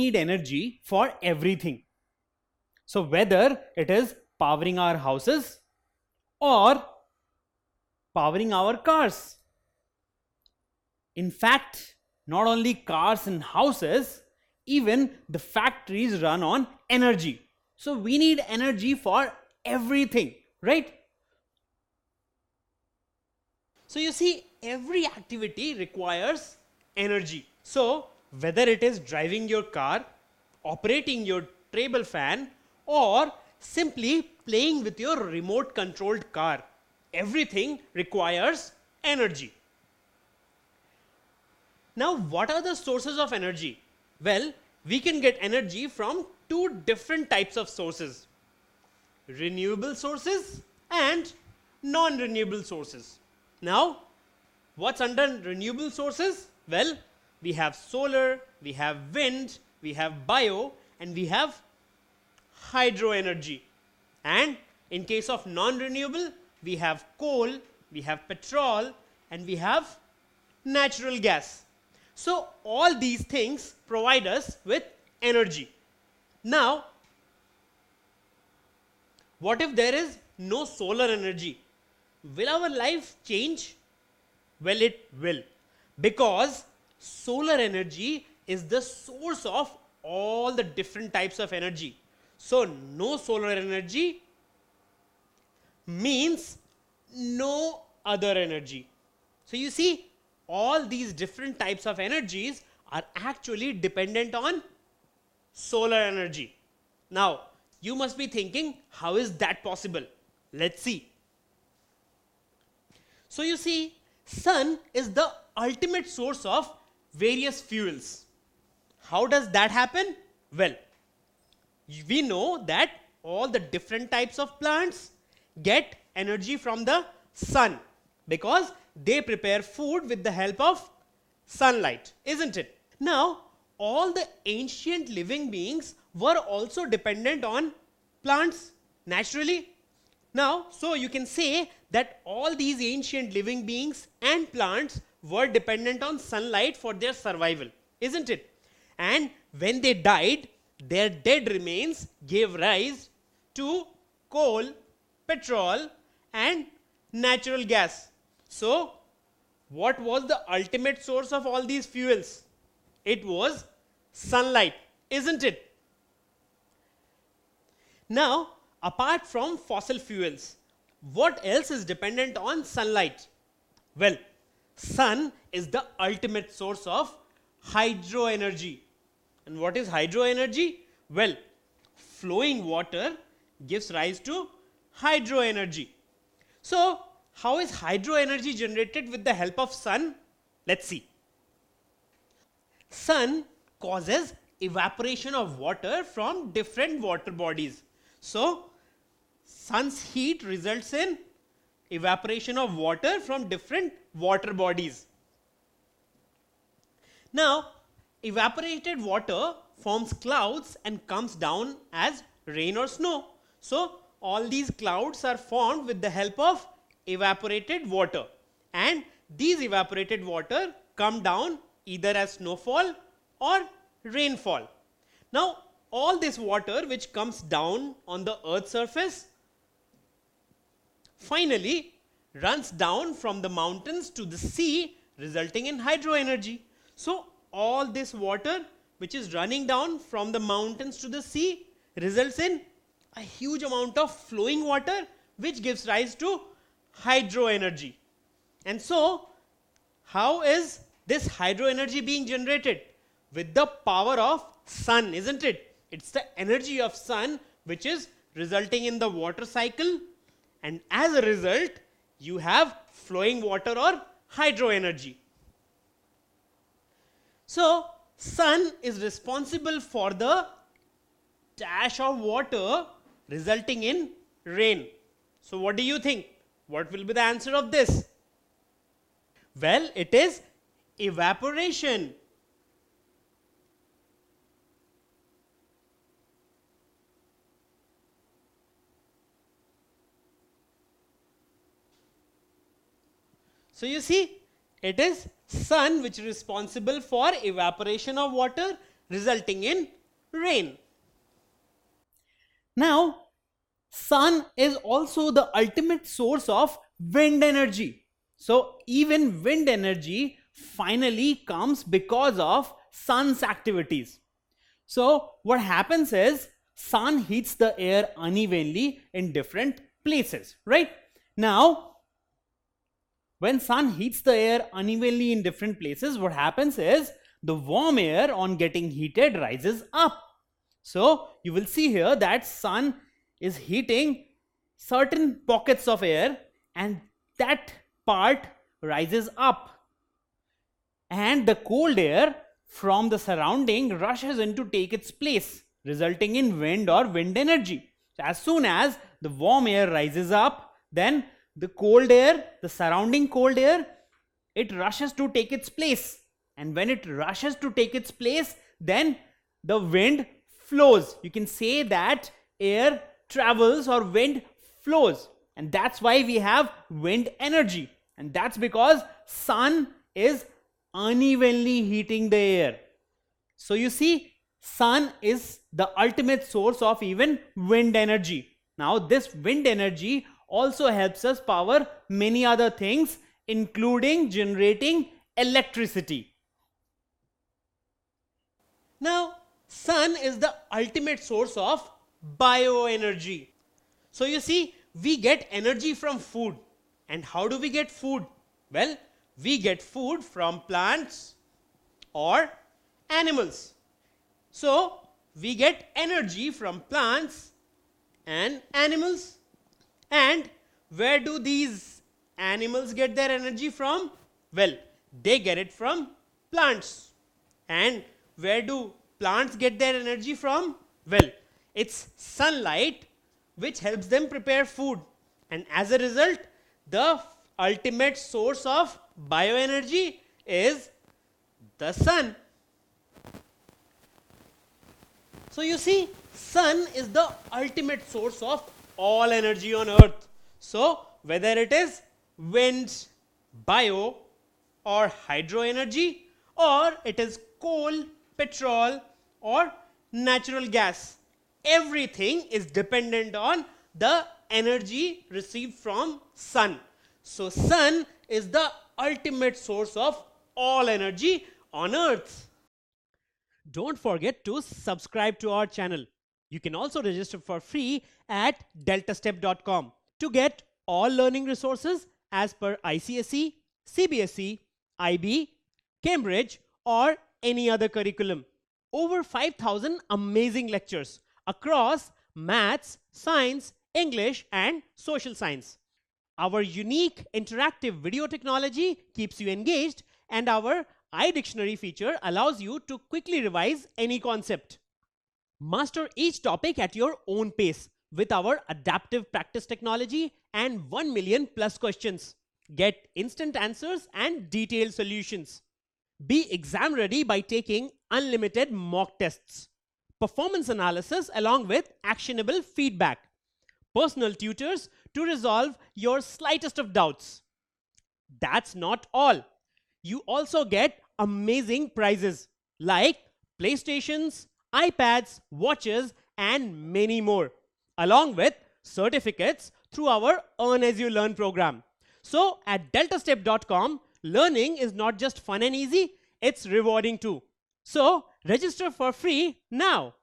need energy for everything. So whether it is powering our houses or powering our cars. In fact, not only cars and houses, even the factories run on energy. So we need energy for everything, right? So you see, every activity requires energy. So whether it is driving your car, operating your table fan, or simply playing with your remote controlled car, everything requires energy. Now, what are the sources of energy? Well, we can get energy from two different types of sources: renewable sources and non-renewable sources. Now, what's under renewable sources? Well, we have solar, we have wind, we have bio, and we have hydro energy. And in case of non-renewable, we have coal, we have petrol, and we have natural gas. So all these things provide us with energy. Now, what if there is no solar energy? Will our life change? Well, it will, because solar energy is the source of all the different types of energy. So no solar energy means no other energy. So you see, all these different types of energies are actually dependent on solar energy. Now, you must be thinking, how is that possible? Let's see. So you see, sun is the ultimate source of various fuels. How does that happen? Well, we know that all the different types of plants get energy from the sun because they prepare food with the help of sunlight, isn't it? Now, all the ancient living beings were also dependent on plants naturally. Now, so you can say that all these ancient living beings and plants were dependent on sunlight for their survival, isn't it? And when they died, their dead remains gave rise to coal, petrol, and natural gas. So, what was the ultimate source of all these fuels? It was sunlight, isn't it? Now, apart from fossil fuels, what else is dependent on sunlight? Well, sun is the ultimate source of hydro energy. And what is hydro energy? Well, flowing water gives rise to hydro energy. So, how is hydro energy generated with the help of sun? Let's see. Sun causes evaporation of water from different water bodies. So, sun's heat results in evaporation of water from different water bodies. Now, evaporated water forms clouds and comes down as rain or snow. So, all these clouds are formed with the help of evaporated water, and these evaporated water come down either as snowfall or rainfall. Now, all this water which comes down on the earth's surface finally runs down from the mountains to the sea, resulting in hydro energy. So, all this water which is running down from the mountains to the sea results in a huge amount of flowing water which gives rise to hydro energy. And so, how is this hydro energy being generated? With the power of sun, isn't it? It's the energy of sun which is resulting in the water cycle, and as a result, you have flowing water or hydro energy. So, sun is responsible for the dash of water resulting in rain. So, what do you think? What will be the answer of this? Well, it is evaporation. So, you see, it is sun which is responsible for evaporation of water resulting in rain. Now, sun is also the ultimate source of wind energy. So even wind energy finally comes because of sun's activities. So what happens is sun heats the air unevenly in different places, right? Now, when sun heats the air unevenly in different places, what happens is the warm air on getting heated rises up. So you will see here that sun is heating certain pockets of air and that part rises up. And the cold air from the surrounding rushes in to take its place, resulting in wind or wind energy. So as soon as the warm air rises up, then the cold air, the surrounding cold air, it rushes to take its place. And when it rushes to take its place, then the wind flows. You can say that air travels or wind flows. And that's why we have wind energy. And that's because sun is unevenly heating the air. So you see, sun is the ultimate source of even wind energy. Now this wind energy also helps us power many other things, including generating electricity. Now, sun is the ultimate source of bioenergy. So you see, we get energy from food. And how do we get food? Well, we get food from plants or animals. So we get energy from plants and animals. And where do these animals get their energy from? Well, they get it from plants. And where do plants get their energy from? Well, it's sunlight which helps them prepare food. And as a result, the ultimate source of bioenergy is the sun. So you see, sun is the ultimate source of all energy on earth. So whether it is wind, bio or hydro energy, or it is coal, petrol or natural gas, everything is dependent on the energy received from sun. So sun is the ultimate source of all energy on earth. Don't forget to subscribe to our channel. You can also register for free at deltastep.com to get all learning resources as per ICSE, CBSE, IB, Cambridge or any other curriculum. Over 5,000 amazing lectures across maths, science, English and social science. Our unique interactive video technology keeps you engaged, and our iDictionary feature allows you to quickly revise any concept. Master each topic at your own pace with our adaptive practice technology and 1 million plus questions. Get instant answers and detailed solutions. Be exam ready by taking unlimited mock tests, performance analysis along with actionable feedback, personal tutors to resolve your slightest of doubts. That's not all. You also get amazing prizes like PlayStations, iPads, watches, and many more, along with certificates through our Earn As You Learn program. So at deltastep.com, learning is not just fun and easy, it's rewarding too. So register for free now.